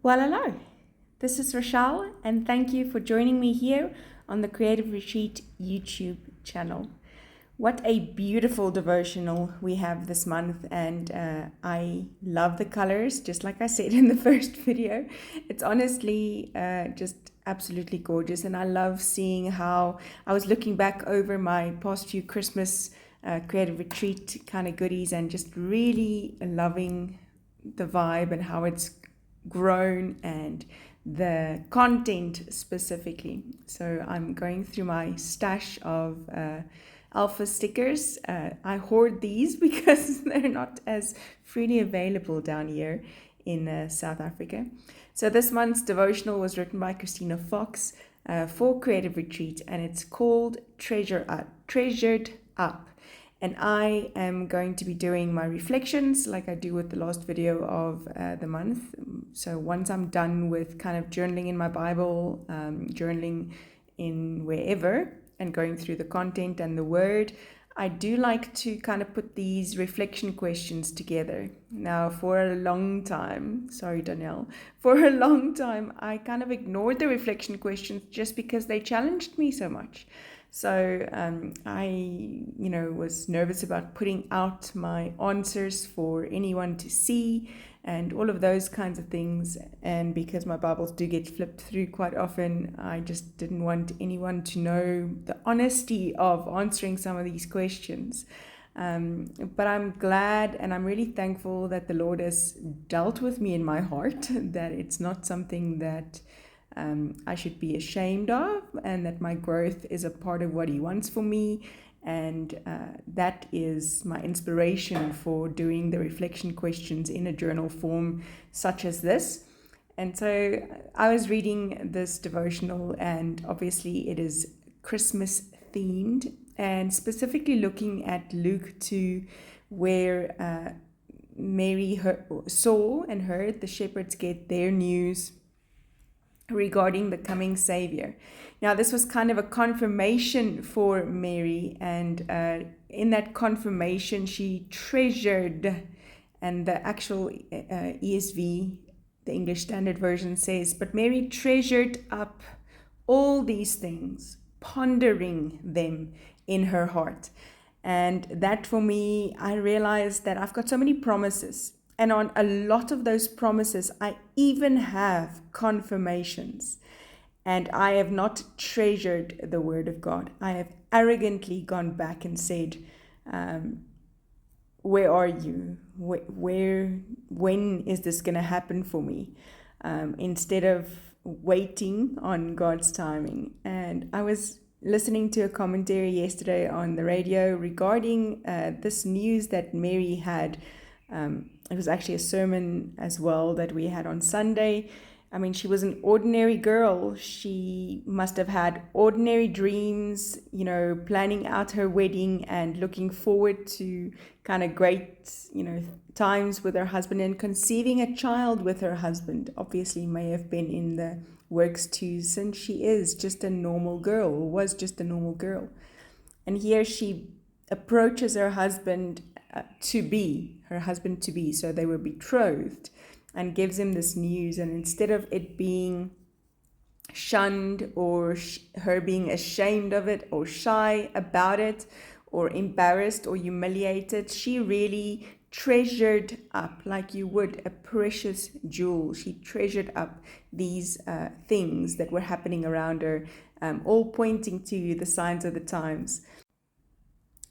Well, hello. This is Rochelle, and thank you for joining me here on the Creative Retreat YouTube channel. What a beautiful devotional we have this month, and I love the colors, just like I said in the first video. It's honestly just absolutely gorgeous, and I love seeing how I was looking back over my past few Christmas Creative Retreat kind of goodies and just really loving the vibe and how it's grown and the content specifically. So I'm going through my stash of alpha stickers. I hoard these because they're not as freely available down here in South Africa. So this month's devotional was written by Christina Fox for Creative Retreat, and it's called Treasured Up. And I am going to be doing my reflections like I do with the last video of the month. So once I'm done with kind of journaling in my Bible, journaling in wherever, and going through the content and the word, I do like to kind of put these reflection questions together. Now, for a long time, sorry, Danielle, for a long time, I kind of ignored the reflection questions just because they challenged me so much. So I, was nervous about putting out my answers for anyone to see and all of those kinds of things. And because my Bibles do get flipped through quite often, I just didn't want anyone to know the honesty of answering some of these questions. But I'm glad and I'm really thankful that the Lord has dealt with me in my heart, that it's not something that I should be ashamed of, and that my growth is a part of what He wants for me. And that is my inspiration for doing the reflection questions in a journal form such as this. And so I was reading this devotional, and obviously it is Christmas themed, and specifically looking at Luke 2, where Mary saw and heard the shepherds get their news regarding the coming Savior. Now, this was kind of a confirmation for Mary, and in that confirmation, she treasured, and the actual ESV, the English Standard Version says, but Mary treasured up all these things, pondering them in her heart. And that for me, I realized that I've got so many promises. And on a lot of those promises, I even have confirmations. And I have not treasured the word of God. I have arrogantly gone back and said, where are you? When is this going to happen for me? Instead of waiting on God's timing. And I was listening to a commentary yesterday on the radio regarding this news that Mary had. It was actually a sermon as well that we had on Sunday. I mean, she was an ordinary girl. She must have had ordinary dreams, planning out her wedding and looking forward to kind of great, times with her husband, and conceiving a child with her husband. Obviously may have been in the works too, since she is just a normal girl, or was just a normal girl. And here she approaches her husband to be, so they were betrothed, and gives him this news. And instead of it being shunned or her being ashamed of it or shy about it or embarrassed or humiliated, she really treasured up, like you would a precious jewel. She treasured up these things that were happening around her, all pointing to the signs of the times.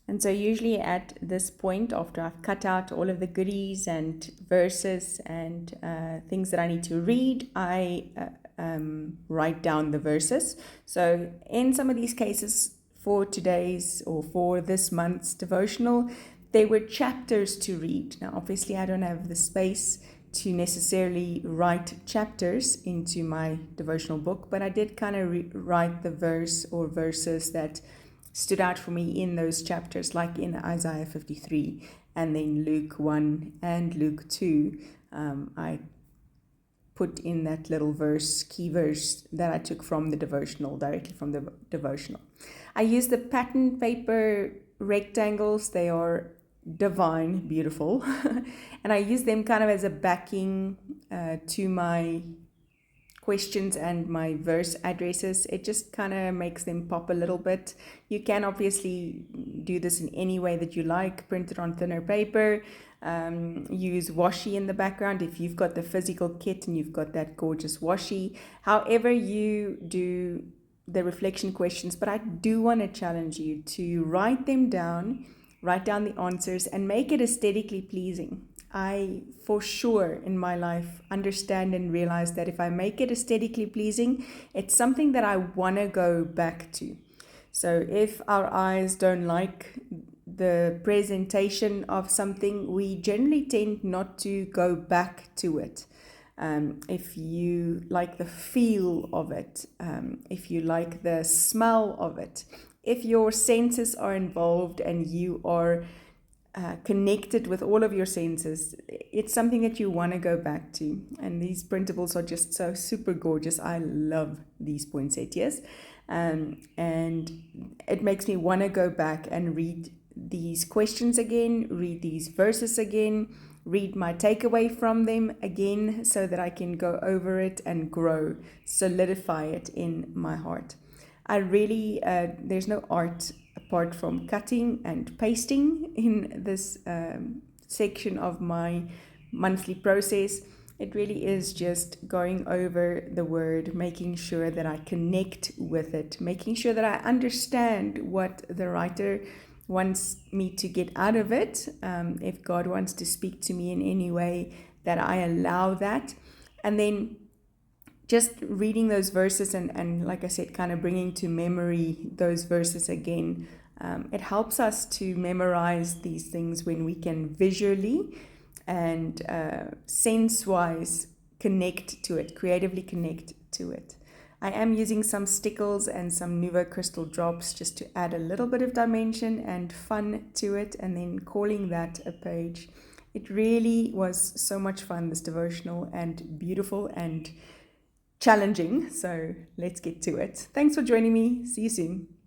And so usually at this point, after I've cut out all of the goodies and verses and things that I need to read, I write down the verses. So in some of these cases, for today's or for this month's devotional, they were chapters to read. Now, obviously, I don't have the space to necessarily write chapters into my devotional book, but I did kind of write the verse or verses that stood out for me in those chapters, like in Isaiah 53 and then Luke 1 and Luke 2. I put in that little verse, key verse that I took from the devotional, directly from the devotional. I used the pattern paper rectangles. They are divine, beautiful. And I use them kind of as a backing to my questions and my verse addresses. It just kind of makes them pop a little bit. You can obviously do this in any way that you like. Print it on thinner paper. Use washi in the background if you've got the physical kit and you've got that gorgeous washi. However you do the reflection questions, but I do want to challenge you to write them down, write down the answers, and make it aesthetically pleasing. I, for sure, in my life, understand and realize that if I make it aesthetically pleasing, it's something that I want to go back to. So if our eyes don't like the presentation of something, we generally tend not to go back to it. If you like the feel of it, if you like the smell of it, if your senses are involved and you are connected with all of your senses, it's something that you want to go back to. And these printables are just so super gorgeous. I love these poinsettias, and it makes me want to go back and read these questions again, read these verses again, read my takeaway from them again, so that I can go over it and grow, solidify it in my heart. I really, there's no art apart from cutting and pasting in this section of my monthly process. It really is just going over the word, making sure that I connect with it, making sure that I understand what the writer wants me to get out of it. If God wants to speak to me in any way, that I allow that. And then just reading those verses and like I said, kind of bringing to memory those verses again. It helps us to memorize these things when we can visually and sense-wise connect to it, creatively connect to it. I am using some stickles and some Nuvo crystal drops just to add a little bit of dimension and fun to it, and then calling that a page. It really was so much fun, this devotional, and beautiful and challenging. So let's get to it. Thanks for joining me. See you soon.